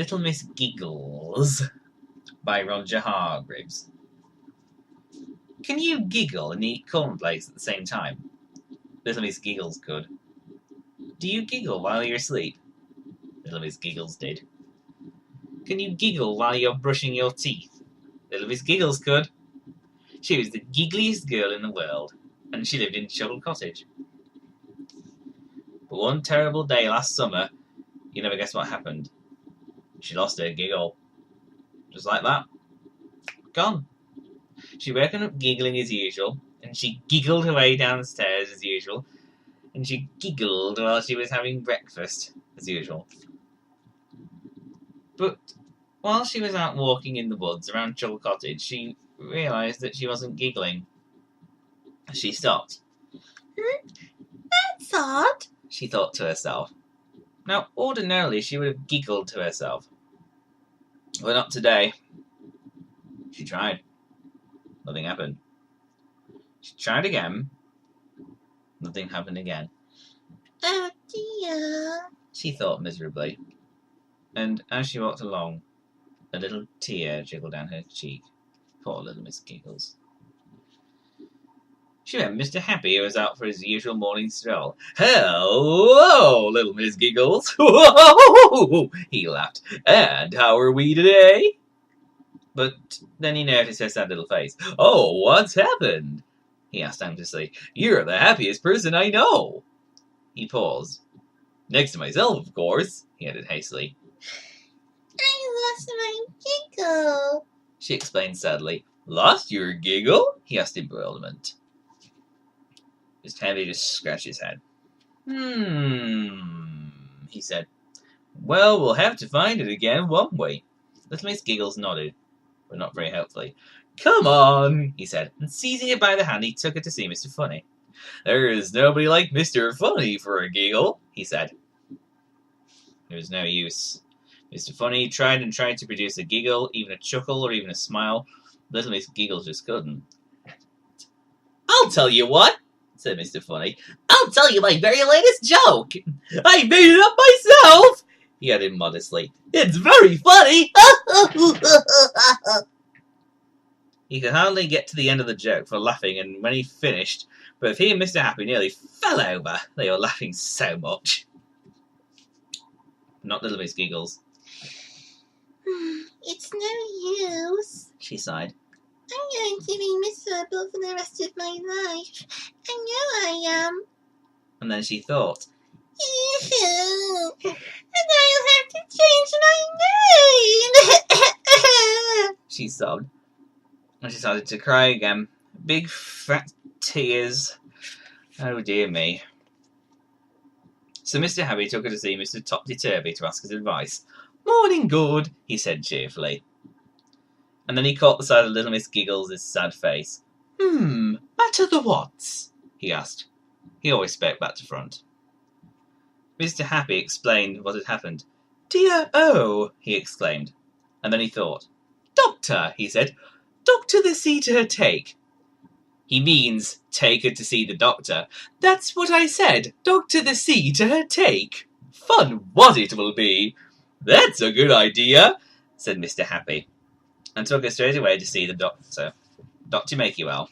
Little Miss Giggles by Roger Hargreaves. Can you giggle and eat cornflakes at the same time? Little Miss Giggles could. Do you giggle while you're asleep? Little Miss Giggles did. Can you giggle while you're brushing your teeth? Little Miss Giggles could. She was the giggliest girl in the world, and she lived in Shovel Cottage. But one terrible day last summer, you never guess what happened. She lost her giggle. Just like that. Gone. She woken up giggling as usual, and she giggled her way downstairs as usual, and she giggled while she was having breakfast as usual. But while she was out walking in the woods around Shovel Cottage, she realised that she wasn't giggling. She stopped. That's odd, she thought to herself. Now, ordinarily, she would have giggled to herself. But not today. She tried. Nothing happened. She tried again. Nothing happened again. Oh dear, she thought miserably. And as she walked along, a little tear trickled down her cheek. Poor little Miss Giggles. She met Mr. Happy, who was out for his usual morning stroll. "Hello, little Miss Giggles." He laughed. "And how are we today?" But then he noticed her sad little face. "Oh, what's happened?" he asked anxiously. "You're the happiest person I know." He paused. "Next to myself, of course," he added hastily. I lost my giggle, she explained sadly. "Lost your giggle?" he asked in bewilderment. Mr. Happy just scratched his head. He said. "Well, we'll have to find it again, won't we?" Little Miss Giggles nodded, but not very helpfully. "Come on," he said, and seizing her by the hand, he took her to see Mr. Funny. "There is nobody like Mr. Funny for a giggle," he said. There was no use. Mr. Funny tried and tried to produce a giggle, even a chuckle, or even a smile. Little Miss Giggles just couldn't. "I'll tell you what," said Mr. Funny. "I'll tell you my very latest joke. I made it up myself," he added modestly. "It's very funny." He could hardly get to the end of the joke for laughing, and when he finished, both he and Mr. Happy nearly fell over. They were laughing so much. Not Little Miss Giggles. It's no use, she sighed. I'm going to be miserable for the rest of my life. I know I am. And then she thought. And I'll have to change my name. she sobbed. And she started to cry again. Big fat tears. Oh dear me. So Mr. Happy took her to see Mr. Topsy-Turvy to ask his advice. "Morning, good," he said cheerfully. And then he caught the sight of little Miss Giggles' sad face. Matter the what's?" he asked. He always spoke back to front. Mr. Happy explained what had happened. "Dear oh," he exclaimed. And then he thought. "Doctor," he said. "Doctor the sea to her take." "He means take her to see the doctor." "That's what I said. Doctor the sea to her take." "Fun what it will be." "That's a good idea," said Mr. Happy, and took her straight away to see the doctor. Dr. Makewell.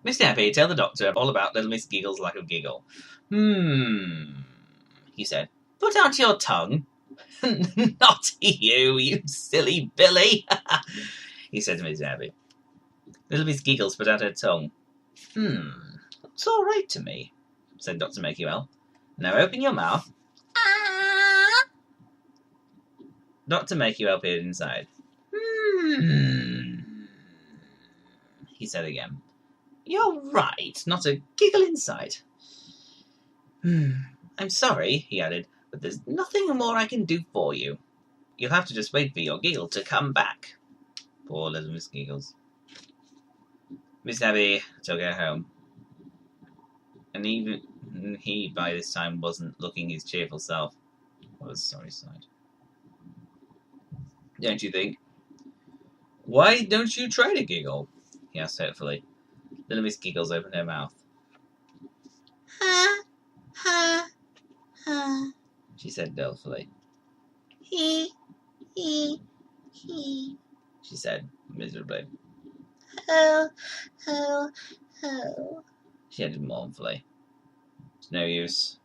Mr. Happy told the doctor all about little Miss Giggles' lack of giggle. He said. "Put out your tongue." "Not you silly Billy," he said to Mr. Happy. Little Miss Giggles put out her tongue. "Looks all right to me," said Dr. Makewell. "Now open your mouth." Dr. Makewell peered inside. He said again. "You're right, not a giggle inside." "I'm sorry," he added, "but there's nothing more I can do for you. You'll have to just wait for your giggle to come back." Poor little Miss Giggles. Miss Happy took her home. And even he, by this time, wasn't looking his cheerful self. What a sorry sight. Don't you think? "Why don't you try to giggle?" he asked hopefully. Little Miss Giggles opened her mouth. Ha, ha, ha, she said dolefully. he, he, she said miserably. oh, She added mournfully. It's no use.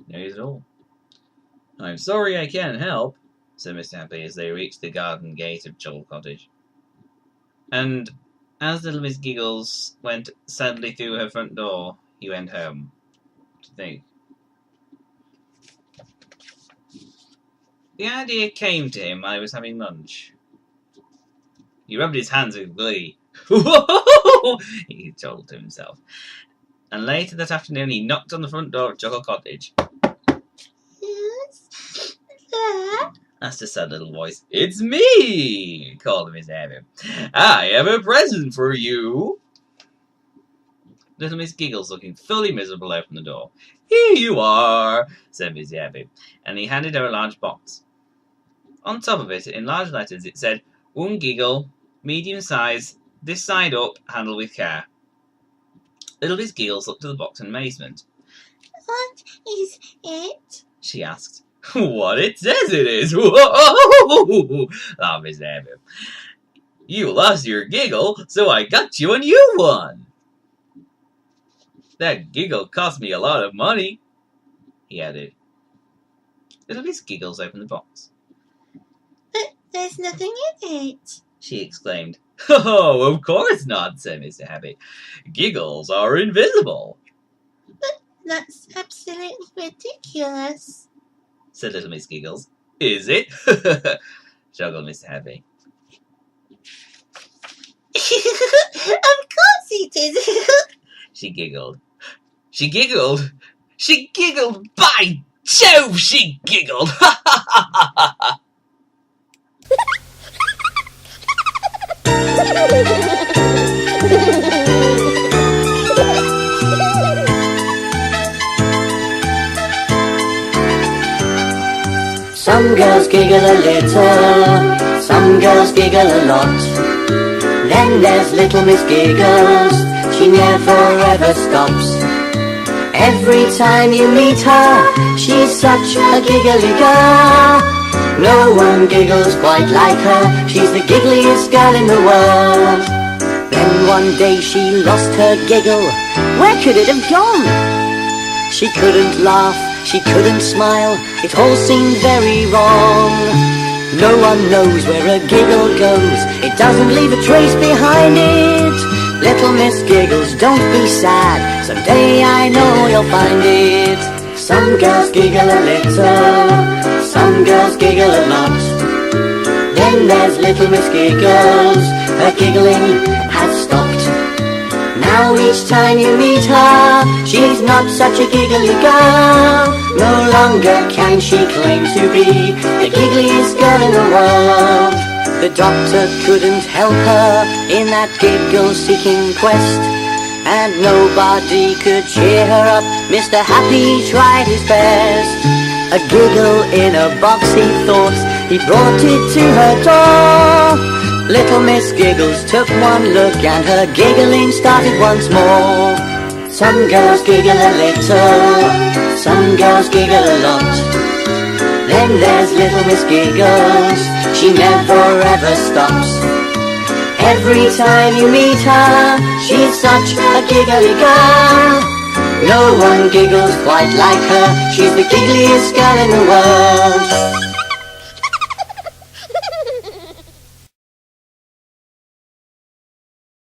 No use at all. I'm sorry I can't help, said Mr. Happy as they reached the garden gate of Juggle Cottage. And as little Miss Giggles went sadly through her front door, he went home to think. The idea came to him while he was having lunch. He rubbed his hands with glee. He told to himself. And later that afternoon he knocked on the front door of Juggle Cottage. who's there? Asked a sad little voice. It's me, called Miss Abby. I have a present for you. Little Miss Giggles, looking fully miserable, opened the door. Here you are, said Miss Abby, and he handed her a large box. On top of it, in large letters, it said, one giggle, medium size, this side up, handle with care. Little Miss Giggles looked at the box in amazement. What is it? She asked. What it says it is. Whoa! Laughed Miss Abby. You lost your giggle, so I got you a new one. That giggle cost me a lot of money, he added. Little Miss Giggles opened the box. But there's nothing in it, she exclaimed. Oh, of course not, said Mr. Happy. Giggles are invisible. But that's absolutely ridiculous, said little Miss Giggles. Is it? Juggled Mr. Happy. Of course it is. She giggled. She giggled. She giggled. By Jove, she giggled. Some girls giggle a little, some girls giggle a lot. Then there's little Miss Giggles, she never ever stops. Every time you meet her, she's such a giggly girl. No one giggles quite like her, she's the giggliest girl in the world. Then one day she lost her giggle, where could it have gone? She couldn't laugh, she couldn't smile, it all seemed very wrong. No one knows where a giggle goes, it doesn't leave a trace behind it. Little Miss Giggles, don't be sad, someday I know you'll find it. Some girls giggle a little, some girls giggle a lot. Then there's little Miss Giggles, her giggling has stopped. Now each time you meet her, she's not such a giggly girl. No longer can she claim to be the giggliest girl in the world. The doctor couldn't help her in that giggle-seeking quest, and nobody could cheer her up, Mr. Happy tried his best. A giggle in a box, he thought, he brought it to her door. Little Miss Giggles took one look and her giggling started once more. Some girls giggle a little, some girls giggle a lot. Then there's little Miss Giggles, she never ever stops. Every time you meet her, she's such a giggly girl. No one giggles quite like her, she's the giggliest girl in the world.